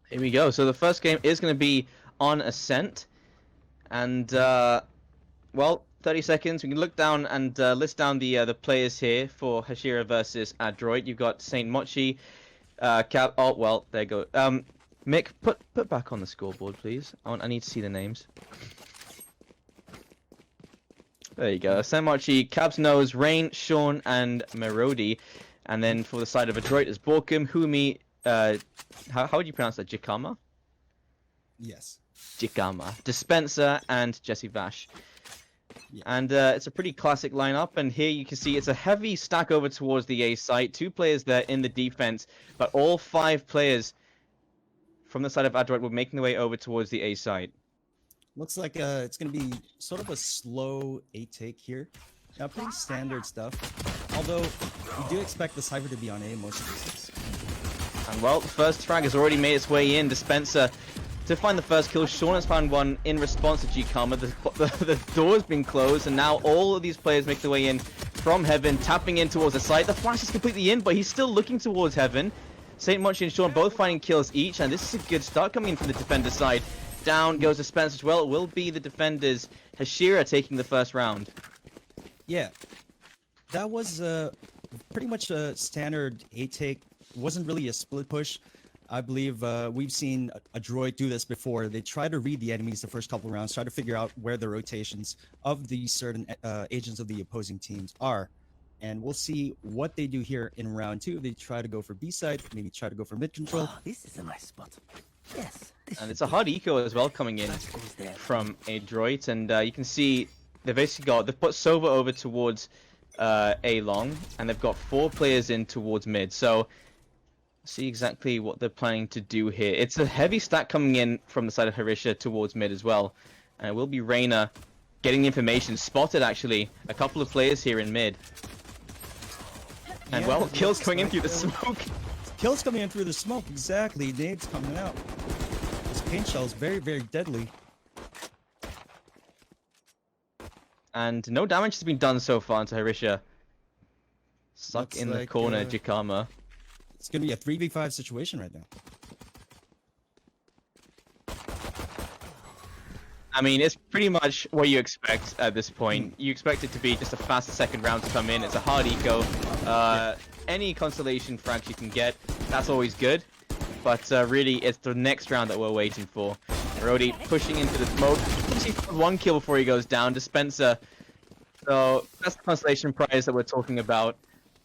Here we go. So the first game is going to be on Ascent. And, well, 30 seconds. We can look down and list down the players here for Hashira versus Adroit. You've got Saint Mochi, Cap. Oh, well, there you go. Mick, put back on the scoreboard, please. I need to see the names. There you go. Saint Mochi, Cab's Nose, Rain, Sean, and Merodi. And then for the side of Adroit is Borkum, Humi, how would you pronounce that? Jikama? Yes. Jikama. Dispenser and Jesse Vash. Yeah. And it's a pretty classic lineup, and here you can see it's a heavy stack over towards the A site. 2 players there in the defense, but all 5 players from the side of Adroit were making their way over towards the A site. Looks like it's going to be sort of a slow 8-take here. Now, pretty standard stuff. Although, we do expect the Cypher to be on A most cases. And well, the first frag has already made its way in. Dispenser to find the first kill. Sean has found one in response to G-Karma. The door's been closed, and now all of these players make their way in from Heaven, tapping in towards the site. The flash is completely in, but he's still looking towards Heaven. Saint Mochi and Sean both finding kills each, and this is a good start coming in from the defender side. Down goes Dispenser as well. It will be the defenders Hashira taking the first round. Yeah. That was pretty much a standard 8-take. Wasn't really a split push. I believe we've seen Adroit do this before. They try to read the enemies the first couple rounds, try to figure out where the rotations of the certain agents of the opposing teams are. And we'll see what they do here in round 2. They try to go for B side, maybe try to go for mid control. Oh, this is a nice spot. Yes. And it's a hard eco as well coming in from Adroit, and you can see they've put Sova over towards A long, and they've got 4 players in towards mid. So see exactly what they're planning to do here. It's a heavy stack coming in from the side of Harisha towards mid as well. And it will be Reina getting the information. Spotted, actually, a couple of players here in mid. And, Yeah, well, kills coming in through the smoke. Kills coming in through the smoke, exactly. Nades coming out. This paint shell is very, very deadly. And no damage has been done so far into Harisha. Stuck Looks in the like, corner, Jikama. It's going to be a 3v5 situation right now. I mean, it's pretty much what you expect at this point. You expect it to be just a fast second round to come in. It's a hard eco. Any constellation frags you can get, that's always good. But really, it's the next round that we're waiting for. Rody pushing into the smoke. He found 1 kill before he goes down. Dispenser. So that's the constellation prize that we're talking about.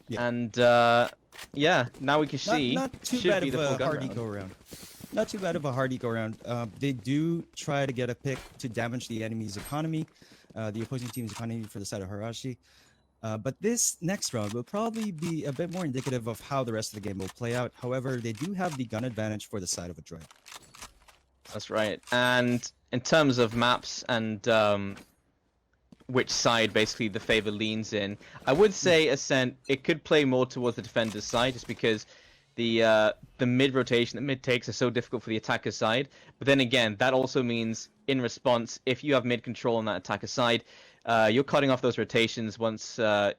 Yeah. And yeah, now we can see. Not too should bad be of the full a gun hard round. eco round. Not too bad of a hard eco round. They do try to get a pick to damage the enemy's economy, the opposing team's economy for the side of Harashi. But this next round will probably be a bit more indicative of how the rest of the game will play out. However, they do have the gun advantage for the side of Adroit. That's right. And in terms of maps and which side basically the favor leans in, I would say Ascent, it could play more towards the defender's side just because the mid rotation, the mid takes are so difficult for the attacker side. But then again, that also means in response, if you have mid control on that attacker side, you're cutting off those rotations once that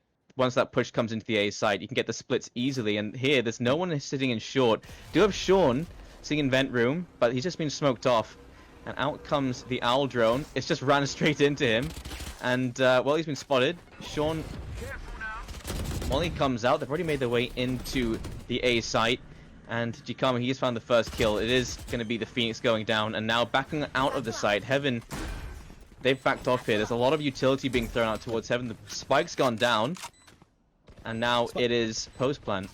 push comes into the A side. You can get the splits easily. And here, there's no one sitting in short. Do have Sean sitting in vent room, but he's just been smoked off. And out comes the owl drone. It's just ran straight into him. And, well, he's been spotted. Sean, while he comes out, they've already made their way into the A site. And Jikama, he has found the first kill. It is going to be the Phoenix going down. And now backing out of the site, Heaven, they've backed off here. There's a lot of utility being thrown out towards Heaven. The Spike's gone down. And now it is post-plant.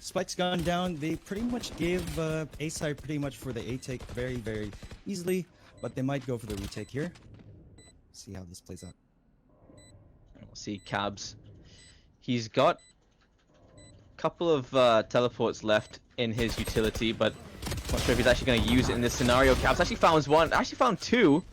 Spike's gone down. They pretty much gave A side pretty much for the A take very, very easily. But they might go for the retake here. See how this plays out. We'll see Cabs. He's got a couple of teleports left in his utility, but I'm not sure if he's actually going to use it in this scenario. Cabs actually found 1, actually found 2.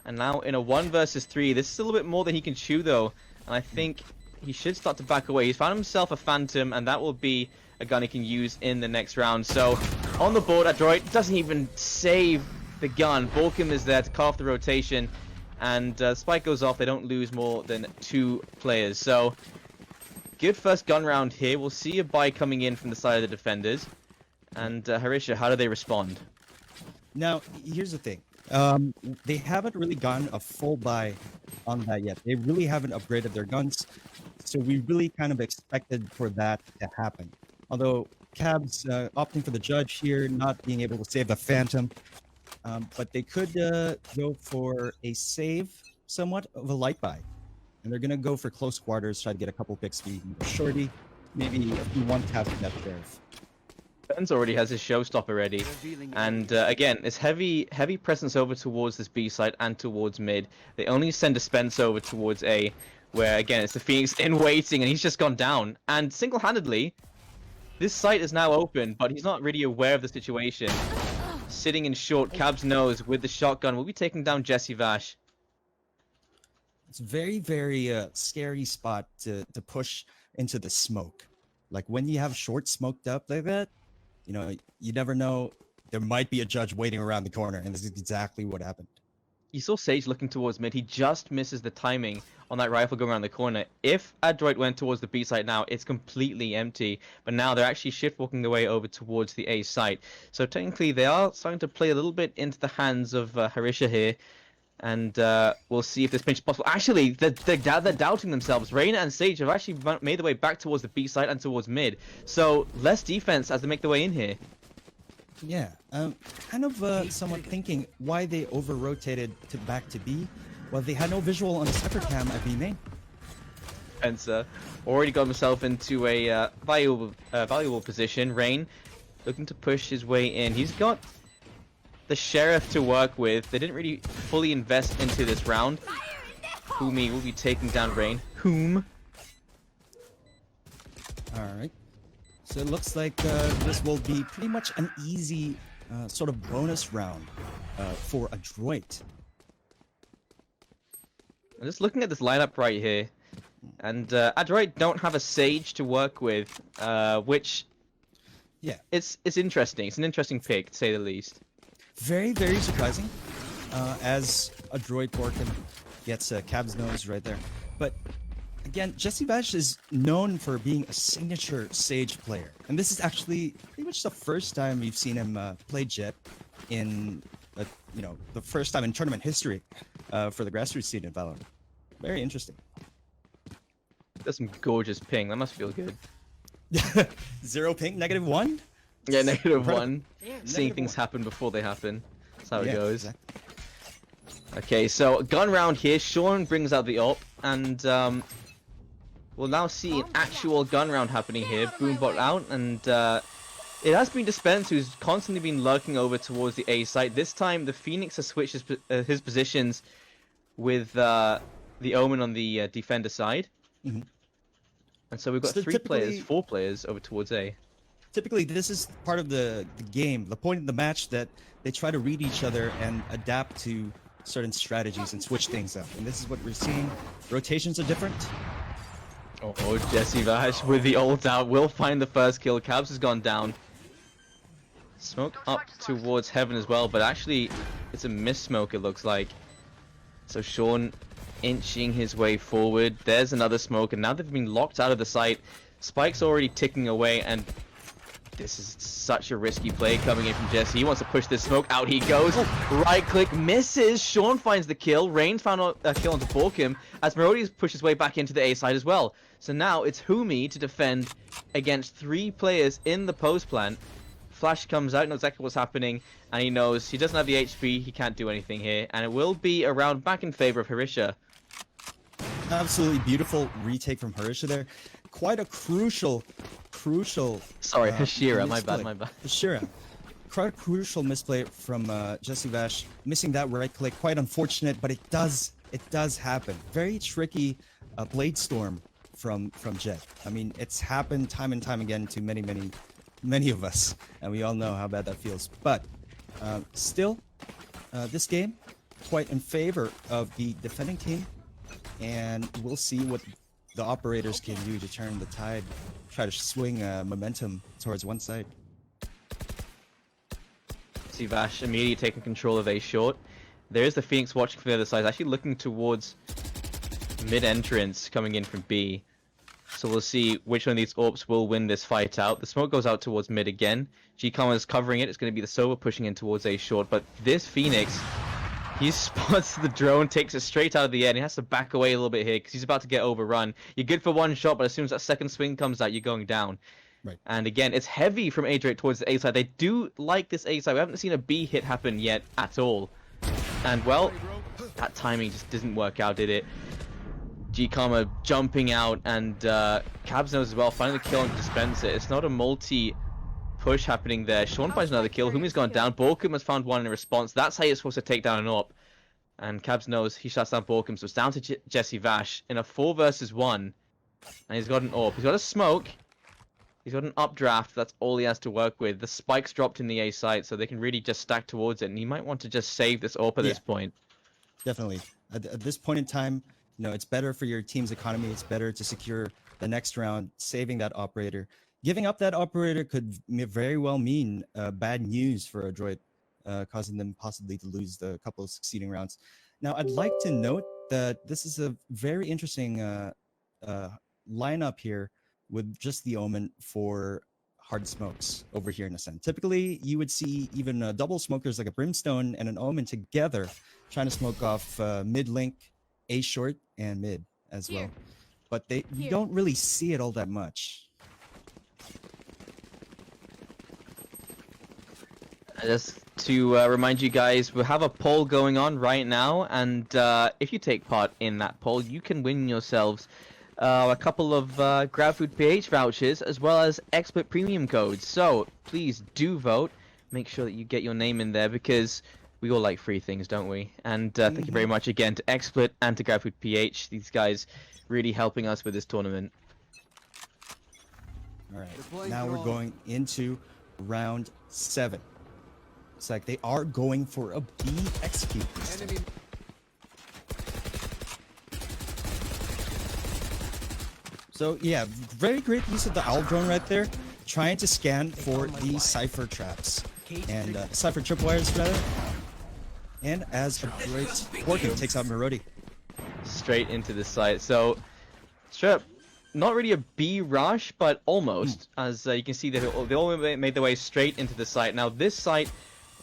And now in a 1 versus 3, this is a little bit more than he can chew though. And I think he should start to back away. He's found himself a Phantom, and that will be a gun he can use in the next round. So on the board, Adroit doesn't even save the gun. Borkum is there to cut off the rotation, and Spike goes off. They don't lose more than 2 players. So good first gun round here. We'll see a buy coming in from the side of the defenders. And Harisha, how do they respond? Now, here's the thing. They haven't really gotten a full buy on that yet. They really haven't upgraded their guns. So we really kind of expected for that to happen. Although Cabs opting for the judge here, not being able to save the Phantom. But they could go for a save, somewhat of a light buy. And they're going to go for close quarters, try to get a couple picks for Shorty, maybe a few one-tap from that sheriff. Benz already has his showstopper ready, and again, it's heavy presence over towards this B side and towards mid. They only send a Spence over towards A, where again it's the Phoenix in waiting, and he's just gone down. And single-handedly, this site is now open, but he's not really aware of the situation. Sitting in short, Cabs knows with the shotgun will be taking down Jesse Vash. It's a very, very scary spot to push into the smoke. Like when you have short smoked up like that, you know, you never know. There might be a judge waiting around the corner, and this is exactly what happened. You saw Sage looking towards mid. He just misses the timing on that rifle going around the corner. If Adroit went towards the B site now, it's completely empty. But now they're actually shift walking their way over towards the A site. So technically, they are starting to play a little bit into the hands of Harisha here. And we'll see if this pinch is possible. Actually, they're doubting themselves. Reina and Sage have actually made their way back towards the B site and towards mid. So less defense as they make their way in here. Yeah, kind of somewhat thinking why they over-rotated back to B. Well, they had no visual on the Cypher cam at B main. Spencer already got himself into a valuable position. Rain looking to push his way in. He's got the sheriff to work with. They didn't really fully invest into this round. Humi will be taking down Rain. Whom? Alright. So it looks like this will be pretty much an easy sort of bonus round for Adroit. I'm just looking at this lineup right here. And Adroit don't have a Sage to work with, which... Yeah. It's interesting. It's an interesting pick, to say the least. Very, very surprising, as Adroit Borkin gets Cab's nose right there. But again, Jesse Vash is known for being a signature Sage player. And this is actually pretty much the first time we've seen him play Jet in, you know, the first time in tournament history for the grassroots scene in VALORANT. Very interesting. That's some gorgeous ping. That must feel good. 0 ping, -1? Yeah, -1. Yeah, Seeing -1. things happen before they happen. That's how it Yeah, goes. exactly. Okay, so gun round here. Sean brings out the op, and we'll now see an actual gun round happening here. Boombot out, and it has been Dispense who's constantly been lurking over towards the A site. This time, the Phoenix has switched his positions with the Omen on the defender side. Mm-hmm. And so we've got So 4 players over towards A. Typically, this is part of the game, the point of the match, that they try to read each other and adapt to certain strategies and switch things up. And this is what we're seeing. Rotations are different. Oh, Jesse Vash with the ult out will find the first kill. Cabs has gone down. Smoke up towards heaven as well, but actually it's a miss smoke, it looks like. So Sean inching his way forward. There's another smoke, and now they've been locked out of the site. Spike's already ticking away, and this is such a risky play coming in from Jesse. He wants to push this smoke. Out he goes. Right click misses. Sean finds the kill. Rain found a kill onto Borkim as Merodius pushes his way back into the A side as well. So now it's Humi to defend against 3 players in the post plant. Flash comes out, knows exactly what's happening, and he knows he doesn't have the HP, he can't do anything here, and it will be a round back in favor of Harisha. Absolutely beautiful retake from Harisha there. Quite a crucial... Sorry, Hashira, my misplay. bad, my bad. Hashira. Quite a crucial misplay from Jesse Vash. Missing that right click, quite unfortunate, but it does happen. Very tricky blade storm from Jet. I mean, it's happened time and time again to many of us, and we all know how bad that feels. But still, this game quite in favor of the defending team, and we'll see what the operators can do to turn the tide, try to swing momentum towards one side. See Vash immediately taking control of A short. There is the Phoenix watching from the other side, actually looking towards mid entrance coming in from B. So we'll see which one of these AWPs will win this fight out. The smoke goes out towards mid again. GCOM is covering it. It's going to be the Sova pushing in towards A short. But this Phoenix, he spots the drone, takes it straight out of the air, and he has to back away a little bit here because he's about to get overrun. You're good for one shot, but as soon as that second swing comes out, you're going down. Right. And again, it's heavy from Adroit towards the A side. They do like this A side. We haven't seen a B hit happen yet at all. And well, that timing just didn't work out, did it? GCOM jumping out, and Cabs knows as well, finding the kill on Dispenser. It's not a multi-push happening there. Sean finds another kill. Humi's gone down. Borkum has found one in response. That's how you're supposed to take down an AWP. And Cabs knows he shuts down Borkum, so it's down to Jesse Vash in a 4 versus 1. And he's got an AWP. He's got a smoke. He's got an updraft. That's all he has to work with. The spike's dropped in the A site, so they can really just stack towards it. And he might want to just save this AWP at this point. Definitely. At this point in time, you know, it's better for your team's economy. It's better to secure the next round, saving that operator. Giving up that operator could very well mean bad news for Adroit, causing them possibly to lose the couple of succeeding rounds. Now, I'd like to note that this is a very interesting lineup here with just the Omen for hard smokes over here in Ascent. Typically, you would see even double smokers like a Brimstone and an Omen together trying to smoke off mid-link, A short, and mid as well. But you don't really see it all that much. Just to remind you guys, we have a poll going on right now, and if you take part in that poll, you can win yourselves a couple of GrabFoodPH vouchers, as well as expert premium codes. So please do vote. Make sure that you get your name in there, because we all like free things, don't we? And thank you very much again to XSplit and to GrabFoodPH. These guys really helping us with this tournament. All right, now we're going into round 7. It's like they are going for a B execute this time. So yeah, very great use of the owl drone right there, trying to scan for the cipher traps and cipher tripwires rather. And as a great Porky takes out Marodi. Straight into the site. So straight up, not really a B rush, but almost. As you can see, they all made their way straight into the site. Now this site,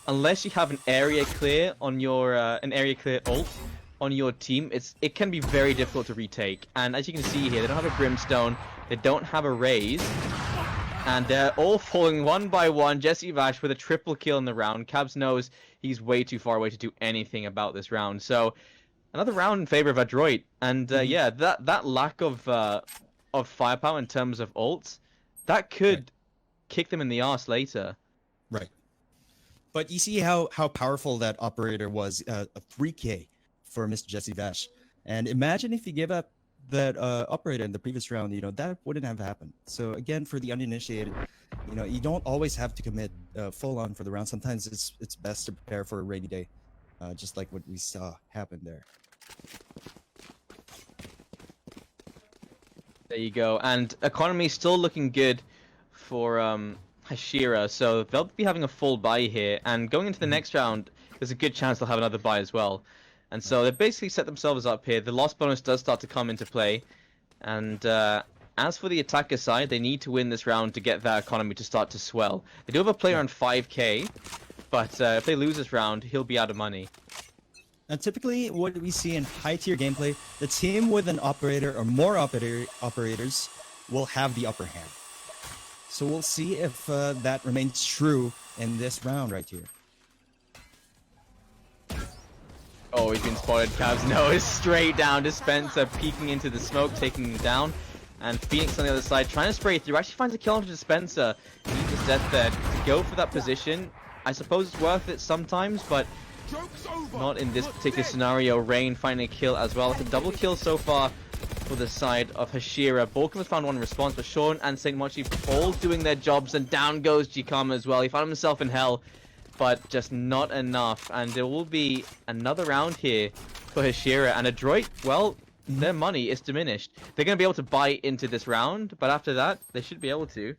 unless you have an area clear on your ult on your team, it can be very difficult to retake. And as you can see here, they don't have a Brimstone, they don't have a Raze, and they're all falling one by one. Jesse Vash with a triple kill in the round. Cabs knows he's way too far away to do anything about this round. So another round in favor of Adroit. And yeah, that lack of firepower in terms of ults, that could kick them in the arse later. Right. But you see how powerful that operator was, a 3K for Mr. Jesse Vash. And imagine if you give up that operator in the previous round, you know, that wouldn't have happened. So again, for the uninitiated, you know, you don't always have to commit full on for the round. Sometimes it's best to prepare for a rainy day, just like what we saw happen there. There you go. And economy still looking good for Hashira, so they'll be having a full buy here, and going into the next round, there's a good chance they'll have another buy as well. And so they basically set themselves up here. The loss bonus does start to come into play, and as for the attacker side, they need to win this round to get that economy to start to swell. They do have a player on 5k, but if they lose this round, he'll be out of money. Now, typically, what we see in high-tier gameplay, the team with an operator or more operators will have the upper hand. So we'll see if that remains true in this round right here. Oh, he's been spotted. Cavs knows straight down. Dispenser peeking into the smoke, taking him down. And Phoenix on the other side trying to spray through. Actually finds a kill onto Dispenser. Needs his death there. To go for that position, I suppose it's worth it sometimes, but not in this particular scenario. Rain finding a kill as well. It's a double kill so far for the side of Hashira. Borkum has found one response, but Sean and St. Mochi all doing their jobs, and down goes GCOM as well. He found himself in hell, but just not enough. And there will be another round here for Hashira, and Adroit, well, their money is diminished. They're going to be able to buy into this round, but after that, they should be able to.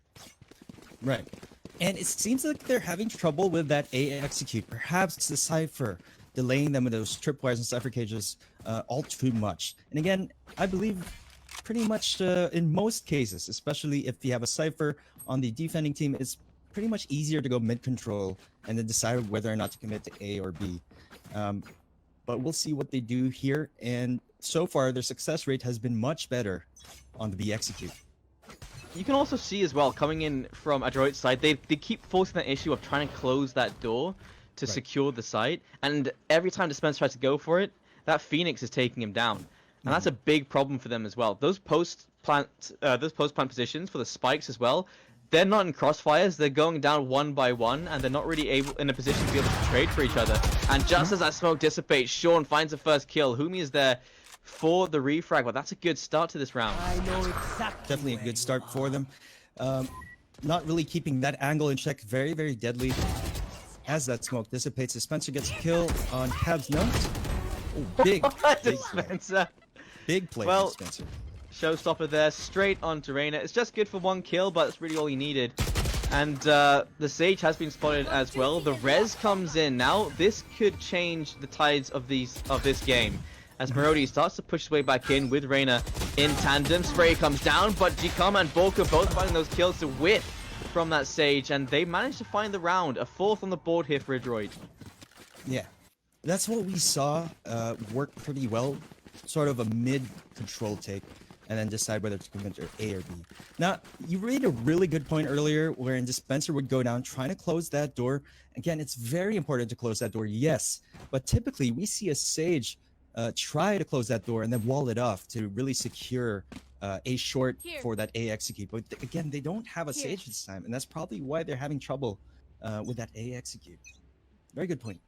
Right. And it seems like they're having trouble with that A execute. Perhaps the Cypher delaying them with those tripwires and Cypher cages all too much. And again, I believe pretty much in most cases, especially if you have a Cypher on the defending team, it's pretty much easier to go mid control and then decide whether or not to commit to A or B. But we'll see what they do here. And so far, their success rate has been much better on the B execute. You can also see as well, coming in from Adroit's side, they keep forcing that issue of trying to close that door to secure the site. And every time Dispenser tries to go for it, that Phoenix is taking him down. And that's a big problem for them as well. Those post plant positions for the spikes as well, they're not in crossfires. They're going down one by one, and they're not really in a position to be able to trade for each other. And just as that smoke dissipates, Sean finds the first kill. Humi is there for the refrag, but that's a good start to this round. I know exactly. Definitely a good start for them. Not really keeping that angle in check. Very, very deadly. As that smoke dissipates, Dispenser gets a kill on Hab's note. Oh, big play. Dispenser. Big play, Well, Dispenser. Showstopper there, straight onto Reyna. It's just good for one kill, but it's really all he needed. And the Sage has been spotted as well. The res comes in. Now, this could change the tides of this game. As Marodi starts to push his way back in with Reyna in tandem. Spray comes down, but Jikama and Bolka both finding those kills to whiff from that Sage. And they managed to find the round. A fourth on the board here for Adroit. Yeah, that's what we saw work pretty well. Sort of a mid-control take, and then decide whether to commit to A or B. Now, you made a really good point earlier wherein Dispenser would go down trying to close that door. Again, it's very important to close that door, yes. But typically, we see a Sage try to close that door and then wall it off to really secure A short for that A execute. But again, they don't have a Sage this time, and that's probably why they're having trouble with that A execute. Very good point.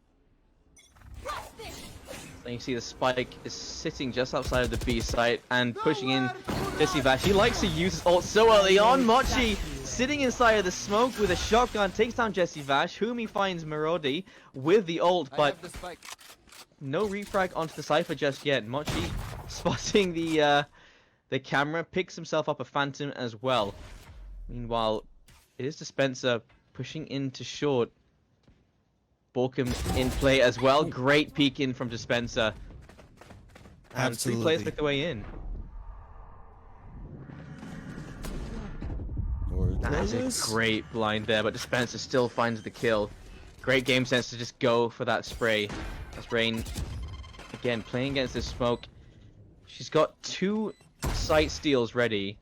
And you see the spike is sitting just outside of the B site and pushing in Jesse Vash. He likes to use his ult so early on. Mochi sitting inside of the smoke with a shotgun takes down Jesse Vash. Humi finds Marodi with the ult, but no refrag onto the Cypher just yet. Mochi spotting the camera, picks himself up a Phantom as well. Meanwhile, it is Dispenser pushing into short. Borkum in play as well. Great peek in from Dispenser. And Absolutely. 3 players make their way in. That is a great blind there, but Dispenser still finds the kill. Great game sense to just go for that spray. That's Rain, again, playing against this smoke. She's got 2 site steals ready.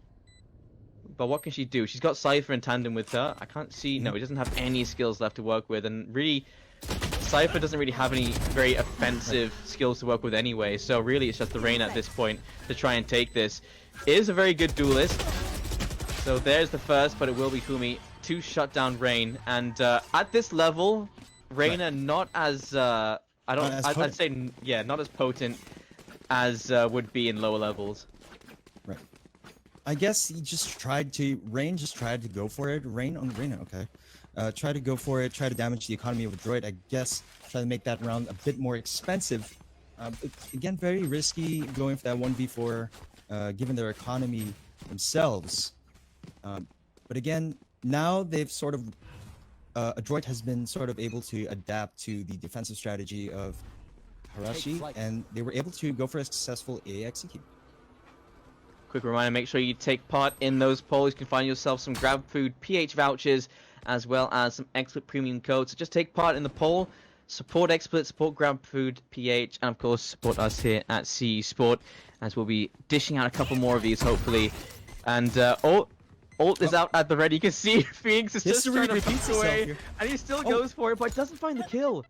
But what can she do? She's got Cypher in tandem with her. I can't see... No, he doesn't have any skills left to work with. And really, Cypher doesn't really have any very offensive skills to work with anyway. So really, it's just the Rain at this point to try and take this. It is a very good duelist. So there's the first, but it will be Humi to shut down Rain. And at this level, Reyna not as... I'd say, yeah, not as potent as would be in lower levels. Right. I guess he just tried to... Rain just tried to go for it. Rain on Reyna, okay. Try to go for it, try to damage the economy of Adroit, I guess. Try to make that round a bit more expensive. Again, very risky going for that 1v4, given their economy themselves. But again, now they've sort of... Adroit has been sort of able to adapt to the defensive strategy of Harashi, and they were able to go for a successful A execute. Quick reminder, make sure you take part in those polls. You can find yourself some GrabFoodPH vouchers, as well as some XSplit premium codes. So just take part in the poll, support XSplit, support GrabFoodPH, and of course support us here at SEAesport, as we'll be dishing out a couple more of these hopefully. And Ult is out at the ready. You can see Phoenix is just trying to push away, and he still goes for it, but doesn't find the kill.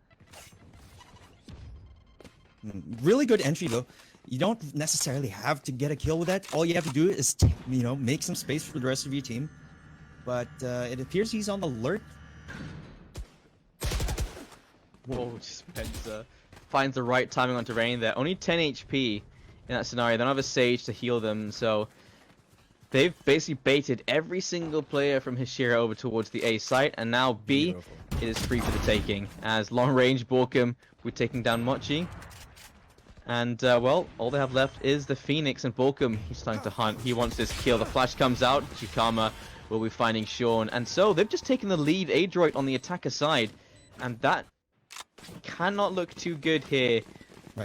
Really good entry though. You don't necessarily have to get a kill with that. All you have to do is, make some space for the rest of your team. But it appears he's on the alert. Whoa, Dispenser finds the right timing onto Rain there. Only 10 HP in that scenario. They don't have a Sage to heal them, so they've basically baited every single player from Hashira over towards the A site, and now B is free for the taking. As long range Borkum, we're taking down Mochi. And, well, all they have left is the Phoenix, and Borkum, he's starting to hunt. He wants this kill. The flash comes out. Chikama will be finding Sean. And so, they've just taken the lead, Adroit, on the attacker side. And that cannot look too good here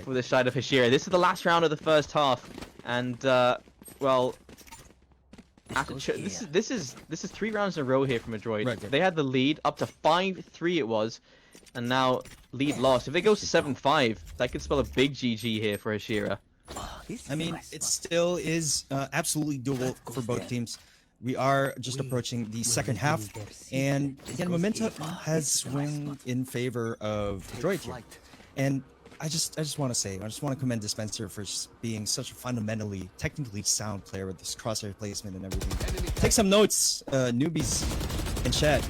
for the side of Hashira. This is the last round of the first half. And, well, after this is 3 rounds in a row here from Adroit. Right. They had the lead up to 5-3 it was, and now lead lost. If it goes to 7-5, that could spell a big GG here for Hashira. I mean, it still is absolutely doable for both teams. We are just approaching the second half, and again, momentum has swung in favor of Adroit here. And I just want to commend Dispenser for being such a fundamentally, technically sound player with this crosshair placement and everything. Take some notes, newbies in chat.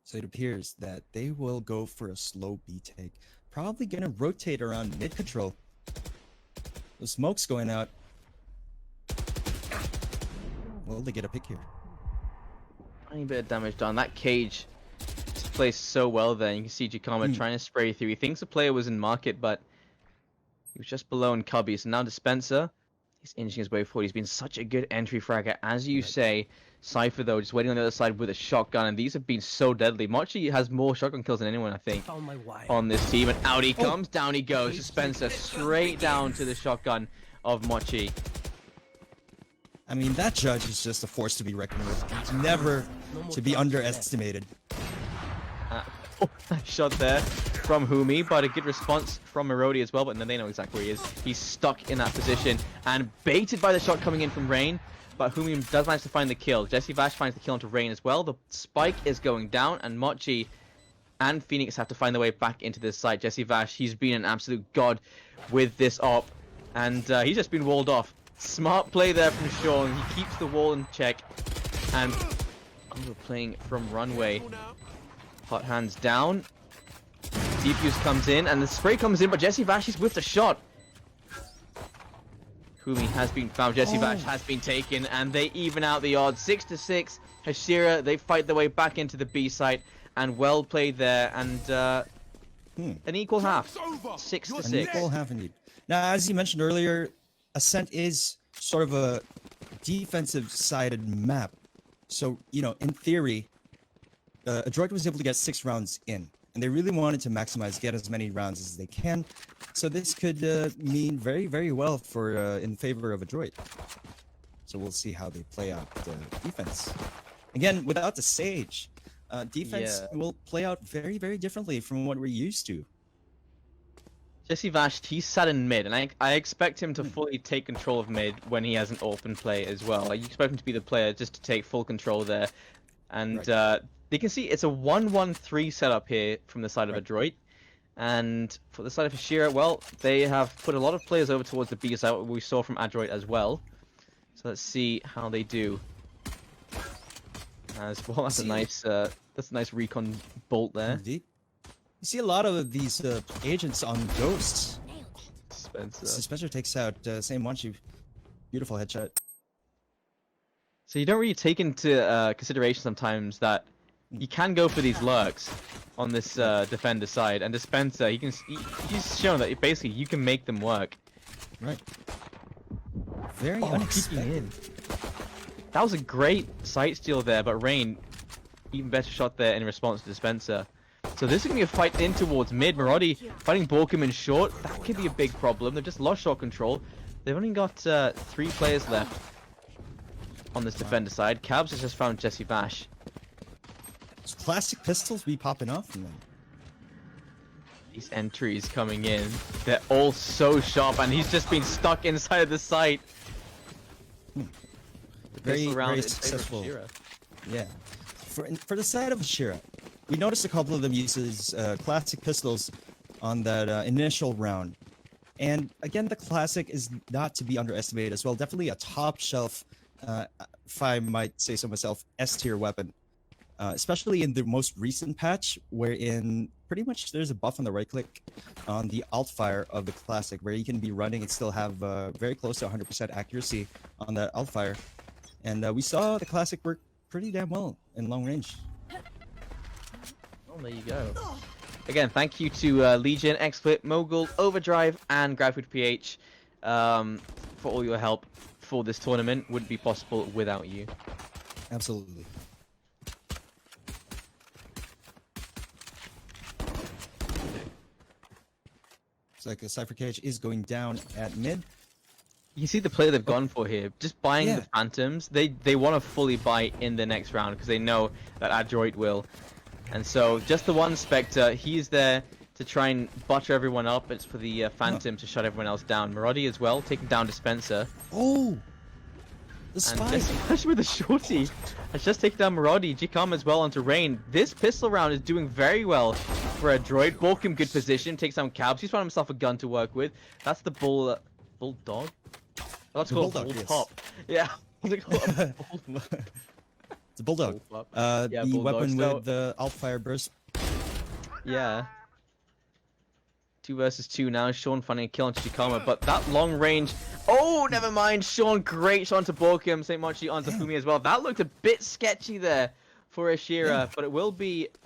So it appears that they will go for a slow B take. Probably gonna rotate around mid control. The smoke's going out. Will they get a pick here? Tiny bit of damage done. That cage is placed so well there. You can see Jikama trying to spray through. He thinks the player was in market, but he was just below in Cubby. So now Dispenser, he's inching his way forward. He's been such a good entry fragger, as you say. Cypher, though, just waiting on the other side with a shotgun, and these have been so deadly. Mochi has more shotgun kills than anyone, I think, on this team, and out he comes, down he goes. Dispenser straight down to the shotgun of Mochi. I mean, that judge is just a force to be reckoned with. It's never to be underestimated. Shot there from Humi, but a good response from Marodi as well, but then they know exactly where he is. He's stuck in that position, and baited by the shot coming in from Rain. But Humi does manage to find the kill. Jesse Vash finds the kill onto Rain as well. The spike is going down, and Mochi and Phoenix have to find their way back into this site. Jesse Vash, he's been an absolute god with this op, and he's just been walled off. Smart play there from Sean. He keeps the wall in check, and overplaying from runway. Hot hands down. Defuse comes in, and the spray comes in, but Jesse Vash is with the shot. Humi has been found, Jesse Vash has been taken, and they even out the odds. 6-6. Hashira, they fight their way back into the B site, and well played there, and an equal half. 6-6. An equal half indeed. Now, as you mentioned earlier, Ascent is sort of a defensive-sided map. So, you know, in theory, Adroit was able to get 6 rounds in, and they really wanted to maximize, get as many rounds as they can. So this could mean very, very well for in favor of Adroit. So we'll see how they play out defense. Again, without the Sage, defense will play out very, very differently from what we're used to. Jesse Vash, he's sat in mid, and I expect him to fully take control of mid when he has an open play as well. Like, you expect him to be the player just to take full control there. And you can see it's a 1-1-3 setup here from the side of Adroit. And for the side of Hashira, well, they have put a lot of players over towards the B side, what we saw from Adroit as well. So let's see how they do. As well, that's a nice recon bolt there. Indeed. You see a lot of these agents on ghosts. Spencer takes out same one. Beautiful headshot. So you don't really take into consideration sometimes that you can go for these lurks on this defender side, and Dispenser, he's shown that basically you can make them work. Right. Very unexpected. That was a great sight steal there, but Rain, even better shot there in response to Dispenser. So this is going to be a fight in towards mid. Marodi fighting Borkum in short. That could be a big problem. They've just lost shot control. They've only got 3 players left on this defender side. Cabs has just found Jesse Vash. Classic pistols be popping off from them. These entries coming in, they're all so sharp, and he's just been stuck inside of the site. Very successful. Yeah. For the side of Hashira, we noticed a couple of them uses classic pistols on that initial round. And again, the classic is not to be underestimated as well. Definitely a top shelf, if I might say so myself, S-tier weapon. Especially in the most recent patch, wherein pretty much there's a buff on the right click on the alt fire of the classic, where you can be running and still have very close to 100% accuracy on that alt fire. And we saw the classic work pretty damn well in long range. Oh, there you go. Again, thank you to Legion, XSplit, Mogul, Overdrive, and GrabFoodPH for all your help for this tournament. Wouldn't be possible without you. Absolutely. Looks like a Cypher Cage is going down at mid. You see the play they've gone for here. Just buying Yeah. the Phantoms. They want to fully buy in the next round because they know that Adroit will. And so just the one Spectre, he's there to try and butter everyone up. It's for the Phantom to shut everyone else down. Marodi as well, taking down Dispenser. Oh! The And spike! just, especially with the shorty, has just taken down Marodi. Jikam as well onto Rain. This pistol round is doing very well for Adroit. Borkum, good position, takes down Cabs. He's found himself a gun to work with. That's the Bulldog? Let's call it Bulldog, yes. Bullpup. Yeah. What's it called? It's a Bulldog. Bullpup. Yeah, the Bulldog. weapon So- with the Alt-Fire Burst. Yeah. 2 versus 2 now. Sean finding a kill on Chikama, but that long range. Oh, never mind. Sean, great shot onto Borkum. St. Mochi onto Fumi as well. That looked a bit sketchy there for Hashira, but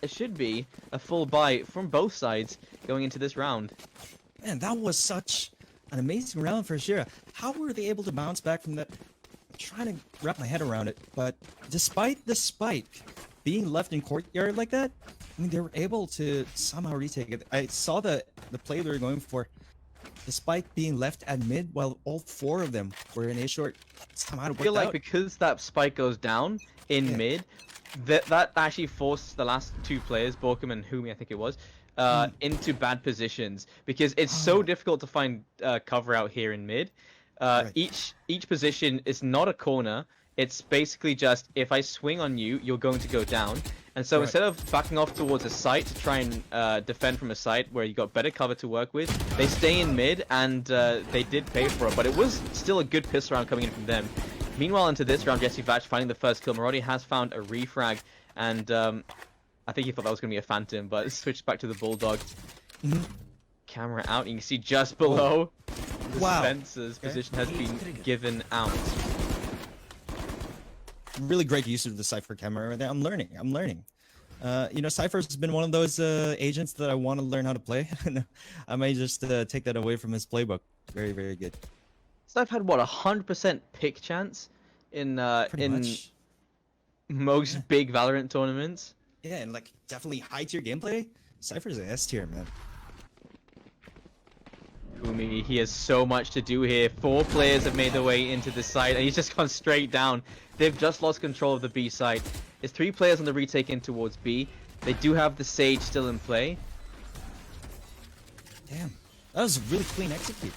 it should be a full buy from both sides going into this round. Man, that was such an amazing round for Hashira. How were they able to bounce back from that? I'm trying to wrap my head around it, but despite the spike being left in courtyard like that, I mean, they were able to somehow retake it. I saw the play they were going for. The spike being left at mid while all 4 of them were in A short. Somehow it I feel worked like out. because that spike goes down in mid, that actually forced the last 2 players, Borkum and Humi, I think it was, into bad positions because it's so difficult to find cover out here in mid. Right. Each position is not a corner. It's basically just if I swing on you, you're going to go down. And so Right. instead of backing off towards a site to try and defend from a site where you got better cover to work with, they stay in mid and they did pay for it. But it was still a good pistol round coming in from them. Meanwhile, into this round, Jesse Vatch finding the first kill. Marodi has found a refrag, and I think he thought that was going to be a Phantom, but it switched back to the Bulldog. Camera out, and you can see just below the Wow. Spencer's position has been given out. Really great use of the Cypher camera right there. I'm learning. You know, Cypher's been one of those agents that I want to learn how to play. I may just take that away from his playbook. Very, very good. So I've had what 100% pick chance in Pretty much. most big Valorant tournaments. Yeah, and like definitely high tier gameplay. Cypher's a S tier, man. Umi, he has so much to do here. 4 players have made their way into the site, and he's just gone straight down. They've just lost control of the B site. There's 3 players on the retake in towards B. They do have the Sage still in play. Damn, that was really clean execute.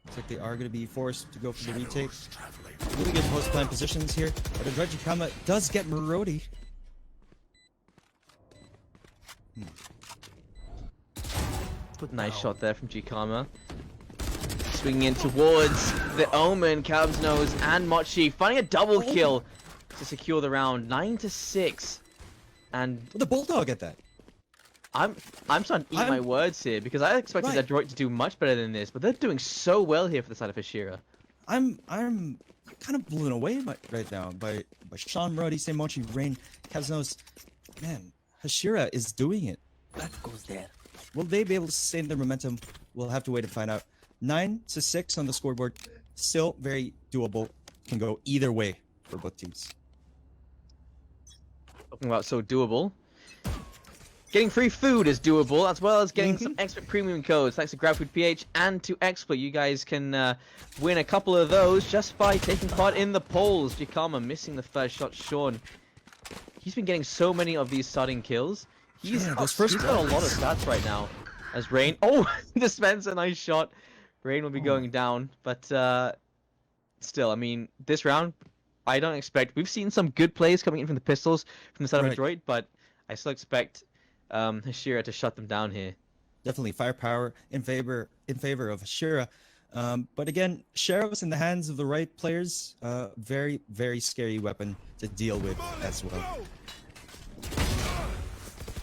Looks like they are going to be forced to go for the retake. Really good post-plan positions here. But Adroit Kama does get Marodi. Nice shot there from Jikama. Swinging in towards the Omen, Cabs Nose, and Mochi. Finding a double kill to secure the round. 9-6. And With the Bulldog at that. I'm starting to eat my words here because I expected Right. Adroit to do much better than this, but they're doing so well here for the side of Hashira. I'm kind of blown away right now by Sean Marodi, Seimochi, Rain, Kaznos. Man, Hashira is doing it. That goes there. Will they be able to sustain their momentum? We'll have to wait and find out. 9-6 on the scoreboard. Still very doable. Can go either way for both teams. Talking about so doable. Getting free food is doable, as well as getting some extra premium codes thanks to GrabFoodPH and to Exploit. You guys can win a couple of those just by taking part in the polls. Jikama missing the first shot. Sean, he's been getting so many of these starting kills. He's got a lot of stats right now. As Rain, Dispenser, nice shot. Rain will be going down, but still, I mean, this round, I don't expect. We've seen some good plays coming in from the pistols from the side of Adroit, but I still expect Hashira to shut them down here. Definitely firepower in favor of Hashira. But again, Sheriff's in the hands of the right players. Very, very scary weapon to deal with as well.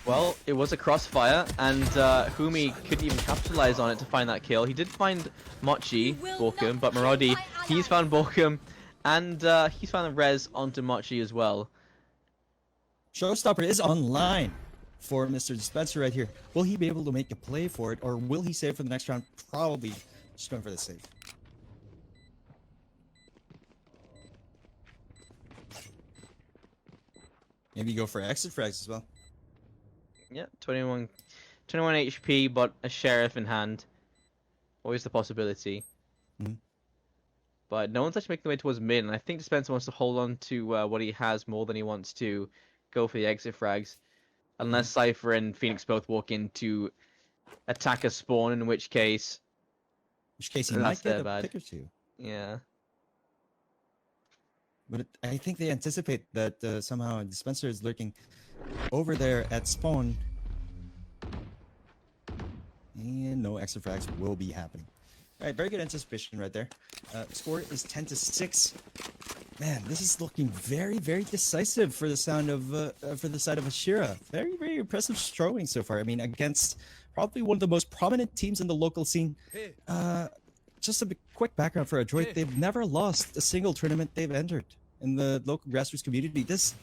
Well, it was a crossfire, and Humi couldn't even capitalize on it to find that kill. He did find Mochi, Borkum, but Marodi, he's found Borkum, and he's found the res onto Mochi as well. Showstopper is online for Mr. Dispenser right here. Will he be able to make a play for it, or will he save for the next round? Probably just going for the save. Maybe go for exit frags as well. Yeah, 21 21 HP, but a sheriff in hand. Always the possibility. Mhm. But no one's actually making the way towards mid, and I think Spencer wants to hold on to what he has more than he wants to go for the exit frags. Unless Cypher and Phoenix both walk in to attack a spawn, in which case... he That's might get their a bad. pick or two. Yeah. But I think they anticipate that somehow Dispenser is lurking over there at spawn. And no extra frags will be happening. Alright, very good anticipation right there. Score is 10-6. Man, this is looking very, very decisive for the side of Hashira. Very, very impressive showing so far. I mean, against probably one of the most prominent teams in the local scene. Just a quick background for Adroit. They've never lost a single tournament they've entered in the local grassroots community. This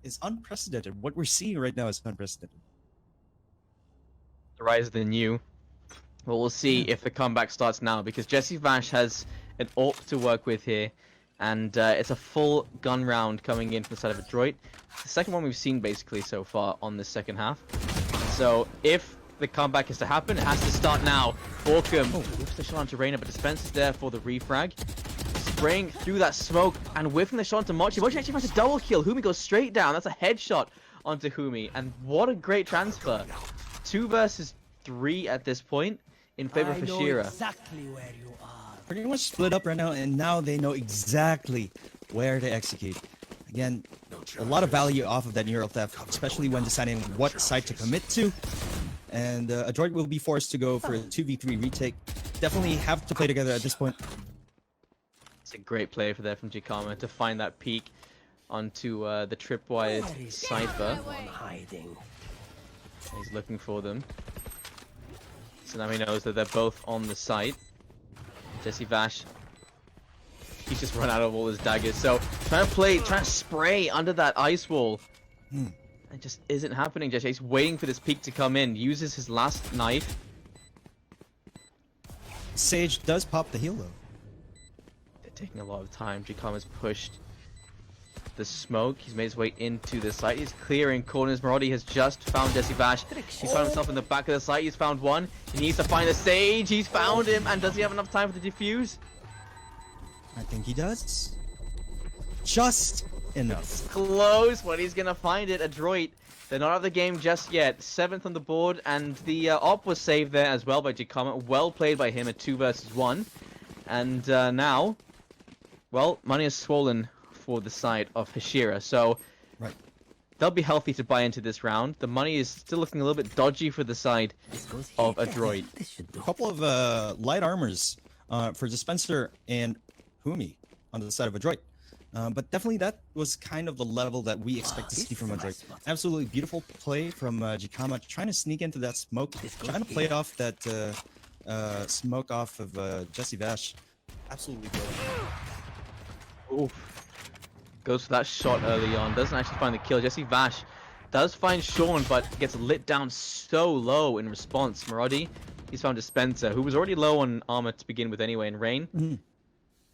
is unprecedented. What we're seeing right now is unprecedented. The rise of the new. Well, we'll see if the comeback starts now, because Jesse Vash has an AWP to work with here, and it's a full gun round coming in from the side of Adroit. It's the second one we've seen basically so far on this second half. So if the comeback is to happen, it has to start now. Borkum whips the shot onto Reina, but Dispenser's there for the refrag. Spraying through that smoke and whiffing the shot onto Mochi. Mochi actually finds a double kill. Humi goes straight down. That's a headshot onto Humi, and what a great transfer. 2 versus 3 at this point in favor of Hashira. Exactly where you are. Pretty much split up right now, and now they know exactly where to execute. Again, a lot of value off of that neural theft, especially when deciding what side to commit to. And Adroit will be forced to go for a 2v3 retake. Definitely have to play together at this point. It's a great play for there from Jikama to find that peek onto the tripwired Cypher. Hiding. He's looking for them. So now he knows that they're both on the site. Jesse Vash, he's just run out of all his daggers. So trying to spray under that ice wall. It just isn't happening. Jesse's waiting for this peek to come in. Uses his last knife. Sage does pop the heal though. They're taking a lot of time. Jikama's pushed the smoke. He's made his way into the site. He's clearing corners. Marodi has just found Jesse Vash. He's found himself in the back of the site. He's found one. He needs to find a Sage. He's found him. And does he have enough time for the defuse? I think he does. Just enough. Close, but he's gonna find it. Adroit. They're not out of the game just yet. 7th on the board, and the op was saved there as well by Jikama. Well played by him at 2 versus 1. And now, well, money is swollen for the side of Hashira, so Right. they'll be healthy to buy into this round. The money is still looking a little bit dodgy for the side of Adroit. This should do. A couple of light armors for Dispenser and Humi on the side of Adroit. But definitely that was kind of the level that we expect to see from Adroit. Absolutely beautiful play from Jikama, trying to sneak into that smoke, trying to play off that smoke off of Jesse Vash. Absolutely brilliant. Oof. Goes for that shot early on. Doesn't actually find the kill. Jesse Vash does find Sean, but gets lit down so low in response. Marodi, he's found Dispenser, who was already low on armor to begin with anyway, in Rain.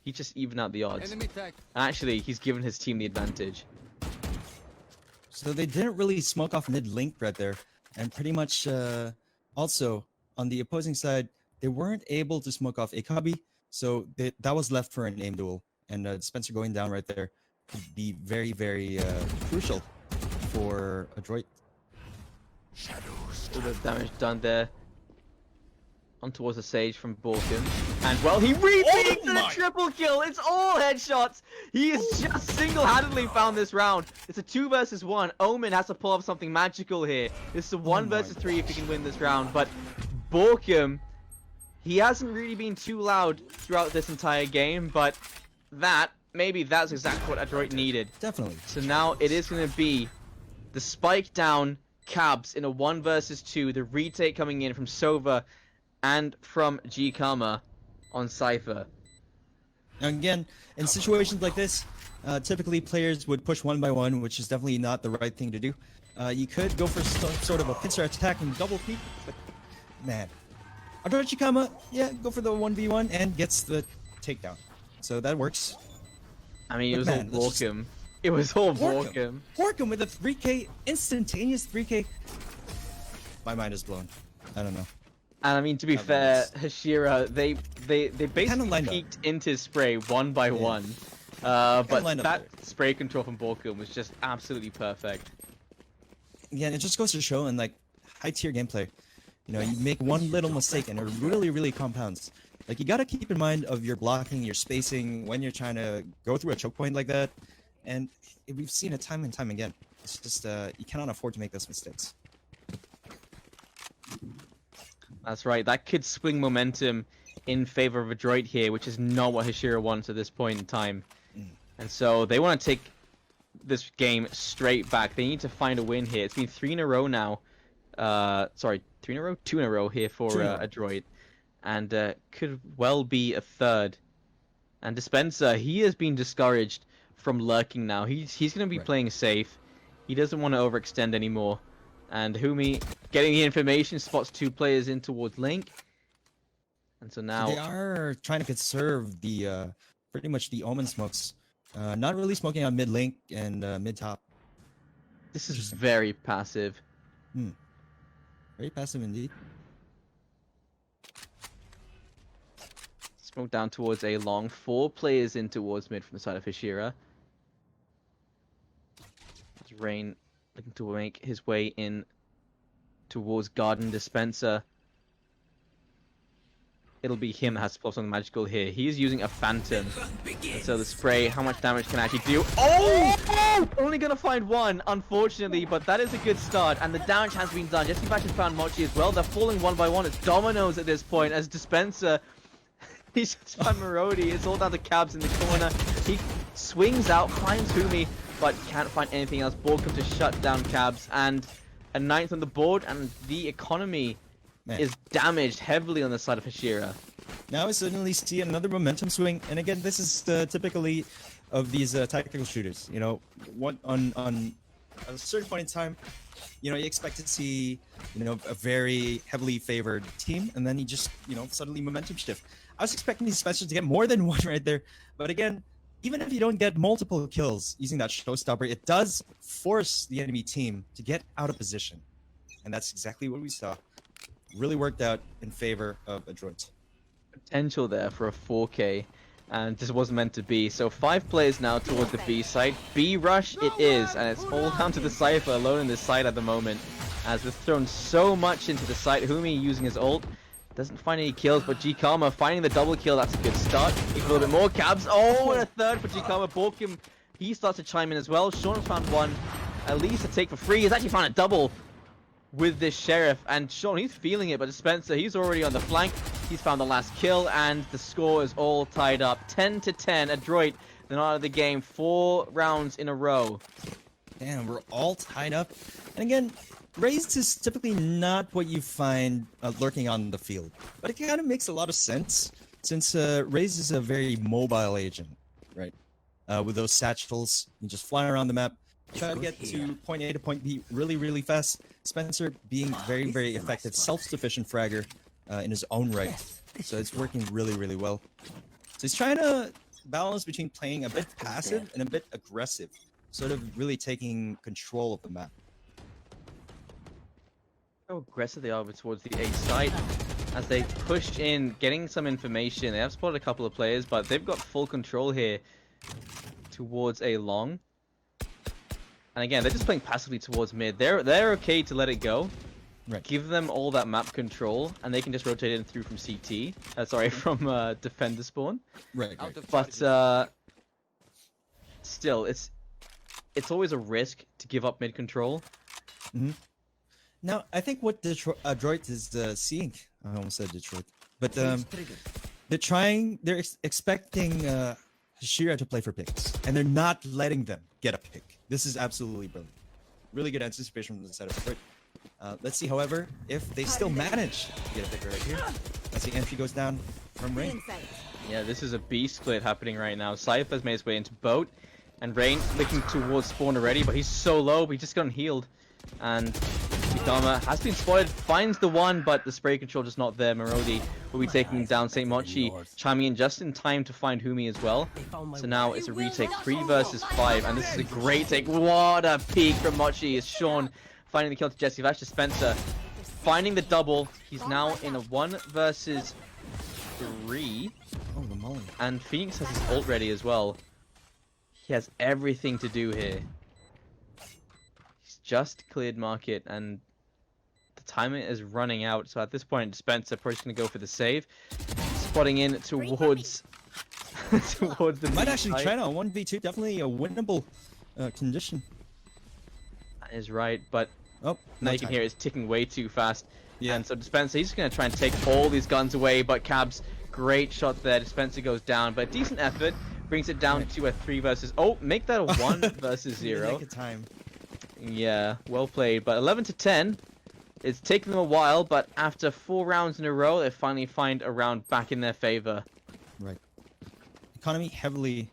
He just evened out the odds. And actually, he's given his team the advantage. So they didn't really smoke off mid-link right there. And pretty much also on the opposing side, they weren't able to smoke off Akabi. So that was left for an aim duel. And Spencer going down right there could be very, very crucial for Adroit. All the damage done there. On towards the Sage from Borkum. And well, he retakes the triple kill! It's all headshots! He has just single-handedly found this round. It's a 2 versus 1. Omen has to pull off something magical here. This is a 1 versus 3 if he can win this round. But Borkum, he hasn't really been too loud throughout this entire game, but maybe that's exactly what Adroit needed. Definitely. So now it is going to be the spike down cabs in a 1 versus 2. The retake coming in from Sova and from Jikama on Cypher. Now again, in situations like this, typically players would push 1 by 1, which is definitely not the right thing to do. You could go for some sort of a pincer attack and double peek, but man. Adroit Jikama, yeah, go for the 1v1 and gets the takedown. So that works. I mean, it was But all man, let's Borkum. It was all Borkum. Borkum with a 3k, instantaneous 3k. My mind is blown. I don't know. And I mean, to be That fair, was- Hashira, they basically lined up. peeked into spray one by Yeah. one. But lined up that there. spray control from Borkum was just absolutely perfect. Yeah, and it just goes to show in like high tier gameplay, you know, you make one little mistake and it really, really compounds. Like you gotta keep in mind of your blocking, your spacing when you're trying to go through a choke point like that, and we've seen it time and time again. It's just you cannot afford to make those mistakes. That's right. That could swing momentum in favor of Adroit here, which is not what Hashira wants at this point in time. And so they want to take this game straight back. They need to find a win here. It's been 3 in a row now. Sorry, 3 in a row? 2 in a row here for 2 in a row. Adroit. And could well be a third. And Dispenser, he has been discouraged from lurking now. He's going to be Right. playing safe. He doesn't want to overextend anymore. And Humi, getting the information, spots 2 players in towards Link. And so now... They are trying to conserve the pretty much the Omen smokes. Not really smoking on mid link and mid top. This is very passive. Very passive indeed. Smoke down towards A long. 4 players in towards mid from the side of Hashira. As Rain looking to make his way in towards Garden Dispenser. It'll be him that has to pull something magical here. He's using a Phantom. And so the spray, how much damage can I actually do? Oh! Only gonna find 1, unfortunately, but that is a good start. And the damage has been done. Jesse Bash has found Mochi as well. They're falling 1 by 1. It's dominoes at this point as Dispenser... He's just found Marodi. It's all down to Cabs in the corner. He swings out, finds Humi, but can't find anything else. Borkum to shut down Cabs. And a 9th on the board, and the economy Man. is damaged heavily on the side of Hashira. Now I suddenly see another momentum swing, and again, this is typically of these tactical shooters. You know, what on a certain point in time, you know, you expect to see, you know, a very heavily favored team, and then you just, you know, suddenly momentum shift. I was expecting these specials to get more than 1 right there, but again, even if you don't get multiple kills using that showstopper, it does force the enemy team to get out of position, and that's exactly what we saw. Really worked out in favor of Adroit. Potential there for a 4K, and this wasn't meant to be. So 5 players now towards the B side. B rush it is, and it's all down to the Cypher alone in this side at the moment, as they've thrown so much into the site. Humi using his ult. Doesn't find any kills, but G-Karma finding the double kill. That's a good start. A little bit more Cabs. Oh, and a third for G-Karma. Borkum, he starts to chime in as well. Sean has found 1. At least a take for free. He's actually found a double with this Sheriff. And Sean, he's feeling it, but Dispenser, he's already on the flank. He's found the last kill, and the score is all tied up. 10-10. Adroit, they're not out of the game. 4 rounds in a row. Damn, we're all tied up. And again, Raised is typically not what you find lurking on the field. But it kind of makes a lot of sense, since Raised is a very mobile agent, right? With those satchels, you just fly around the map, try to get to point A to point B really, really fast. Spencer being very, very effective, self-sufficient fragger in his own right. So it's working really, really well. So he's trying to balance between playing a bit passive and a bit aggressive, sort of really taking control of the map. How aggressive they are towards the A side as they pushed in, getting some information. They have spotted a couple of players, but they've got full control here towards A long. And again, they're just playing passively towards mid. They're okay to let it go. Right. Give them all that map control, and they can just rotate in through from CT. From defender spawn. Right. But still, it's always a risk to give up mid control. Now, I think what Adroit is seeing, I almost said Detroit, but they're expecting Hashira to play for picks, and they're not letting them get a pick. This is absolutely brilliant. Really good anticipation from the side of Detroit. Let's see, however, if they still manage to get a pick right here. As the entry goes down from Rain. Yeah, this is a B split happening right now. Cypher's made his way into boat, and Rain looking towards spawn already, but he's so low, but he just got healed. And Chikama has been spotted, finds the 1, but the spray control just not there. Marodi will be taking down St. Mochi, chiming in just in time to find Humi as well. So now it's a retake, 3 versus 5, and this is a great take. What a peek from Mochi as Sean finding the kill to Jesse Vash to Spencer. finding the double. He's now in a 1 versus 3. Oh, the molly. And Phoenix has his ult ready as well. He has everything to do here. He's just cleared market and the timer is running out. So at this point, Dispenser probably going to go for the save. Spotting in towards towards the Might B actually side. try now. 1v2, definitely a winnable condition. That is right, but Oh, now no you can time. hear it's ticking way too fast. Yeah. And so Dispenser, he's just going to try and take all these guns away, but Cabs, great shot there. Dispenser goes down, but decent effort. Brings it down to a 3 versus... Oh, make that a 1 versus 0. Take a time. Yeah, well played. But 11 to 10. It's taken them a while, but after 4 rounds in a row, they finally find a round back in their favor. Right. Economy heavily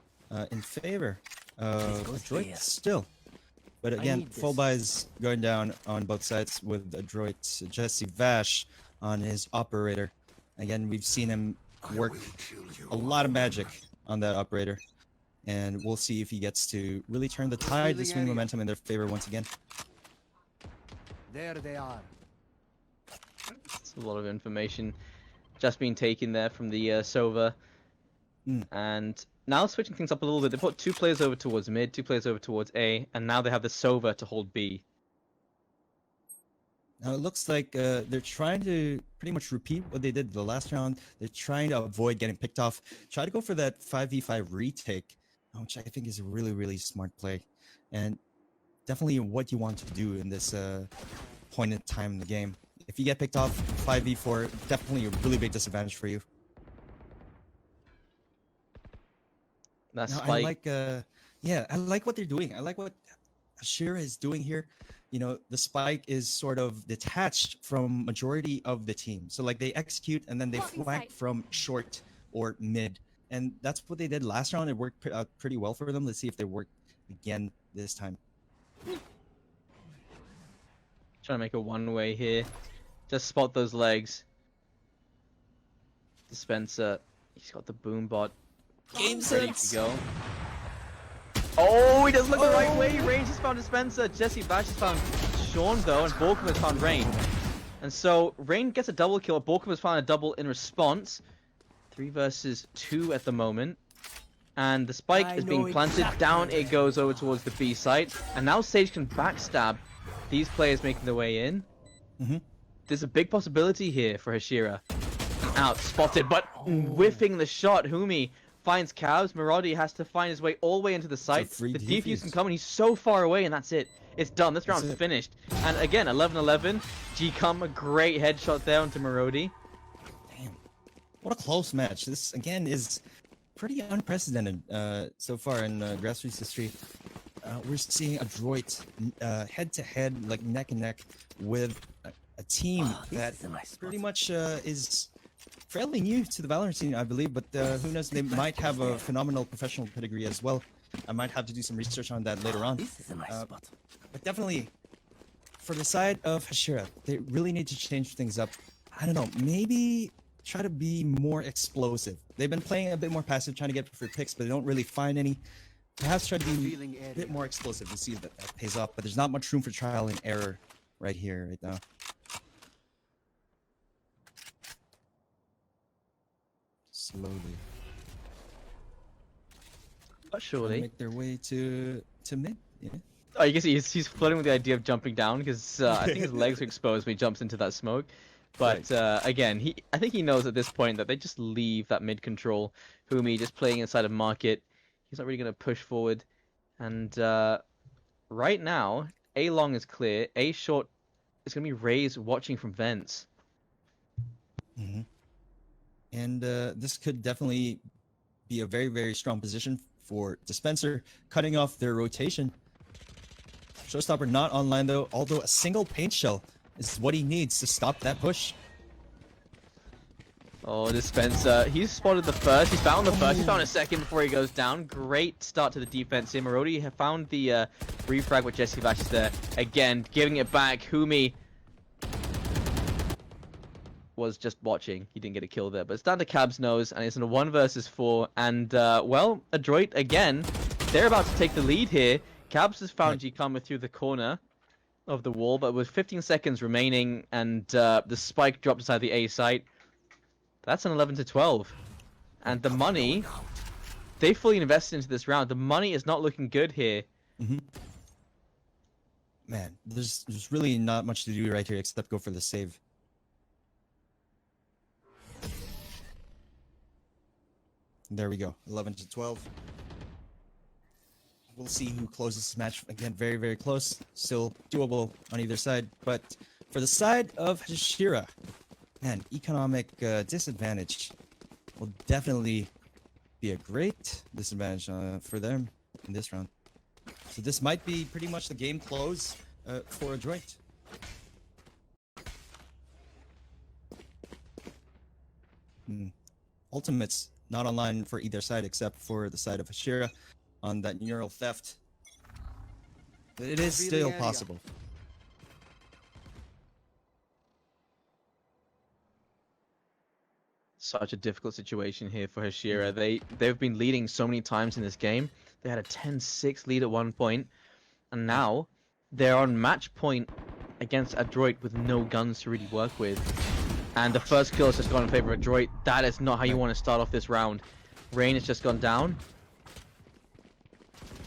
in favor of goes Adroit clear. still. But again, need full this. buys going down on both sides with Adroit. Jesse Vash on his operator. Again, we've seen him work a lot of magic on that operator. And we'll see if he gets to really turn the tide, the swing momentum in their favor once again. There they are. It's a lot of information just being taken there from the Sova. Mm. And now switching things up a little bit, they put 2 players over towards mid, 2 players over towards A, and now they have the Sova to hold B. Now it looks like they're trying to pretty much repeat what they did the last round. They're trying to avoid getting picked off. Try to go for that 5v5 retake, which I think is a really, really smart play. And definitely what you want to do in this point in time in the game. If you get picked off 5v4, definitely a really big disadvantage for you. That's Now, I Spike. like, yeah, I like what they're doing. I like what Hashira is doing here. You know, the spike is sort of detached from majority of the team. So like they execute and then they flank from short or mid. And that's what they did last round. It worked out pretty well for them. Let's see if they work again this time. Trying to make a one-way here. Just spot those legs. Dispenser. He's got the boom bot Game ready to go. Oh, he doesn't look the right way. Range has found Dispenser. Jesse Bash has found Sean though, and Borkum has found Rain. And so Rain gets a double kill. Borkum has found a double in response. 3 versus 2 at the moment. And the spike I is know being planted. exactly Down where it goes over towards the B site. And now Sage can backstab these players making their way in. Mhm. There's a big possibility here for Hashira. Out, spotted, but whiffing the shot. Humi finds Cavs. Maradi has to find his way all the way into the site. free The defuse can defuse. come, and he's so far away, and that's it. It's done. This round's it. finished. And again, 11-11. G-Cum, a great headshot there onto Marodi. Damn. What a close match. This, again, is pretty unprecedented so far in Grassroots history. We're seeing Adroit head-to-head, like neck and neck, with a team that This is my spot. pretty much is fairly new to the Valorant scene, I believe, but who knows, they might have a phenomenal professional pedigree as well. I might have to do some research on that later on. This is my spot. But definitely, for the side of Hashira, they really need to change things up. I don't know, maybe try to be more explosive. They've been playing a bit more passive, trying to get for picks, but they don't really find any. Perhaps try to be a bit more explosive to see if that pays off, but there's not much room for trial and error right here, right now. Slowly. But Trying to surely. make their way to mid, yeah. Oh, you can see he's flirting with the idea of jumping down because I think his legs are exposed when he jumps into that smoke. But again, I think he knows at this point that they just leave that mid control. Humi just playing inside of market. He's not really going to push forward. And right now, A long is clear. A short is going to be Raze watching from vents. Mm-hmm. And this could definitely be a very, very strong position for Dispenser, cutting off their rotation. Showstopper not online though, although a single paint shell is what he needs to stop that push. Oh, Dispenser. He's spotted the first. He's found the first. He found a second before he goes down. Great start to the defense here. Marodi have found the refrag with Jesse Vash there. Again, giving it back. Humi was just watching. He didn't get a kill there. But it's down to Cab's nose, and it's in a 1 versus 4. And, well, Adroit again. They're about to take the lead here. Cabs has found G-Comma through the corner. of the wall, but with 15 seconds remaining and the spike dropped inside the A site, that's an 11 to 12. And the money, they fully invested into this round. The money is not looking good here. Man, there's really not much to do right here except go for the save. There we go, 11 to 12. We'll see who closes this match. Again, very, very close. Still doable on either side. But for the side of Hashira, man, economic disadvantage will definitely be a great disadvantage for them in this round. So this might be pretty much the game close for Adroit. Ultimates not online for either side except for the side of Hashira on that neural theft. But it is still possible. Such a difficult situation here for Hashira. They've been leading so many times in this game. They had a 10-6 lead at one point, and now they're on match point against Adroit with no guns to really work with. And the first kill has just gone in favor of Adroit. That is not how you want to start off this round. Rain has just gone down.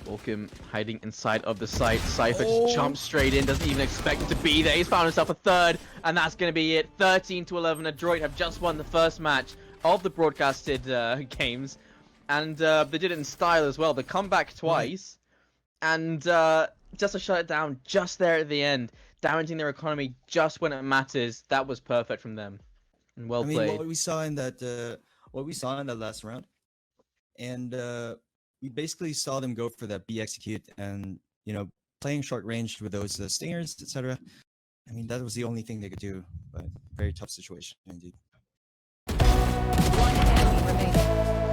Volkim hiding inside of the site. Cypher just jumps straight in, doesn't even expect to be there. He's found himself a third, and that's going to be it. 13 to 11. Adroit have just won the first match of the broadcasted games, and they did it in style as well. They come back twice, and just to shut it down just there at the end, damaging their economy just when it matters. That was perfect from them, and well played. What we saw in that last round, and we basically saw them go for that B execute and, you know, playing short range with those stingers, etc. I mean, that was the only thing they could do, but very tough situation indeed. One enemy remaining.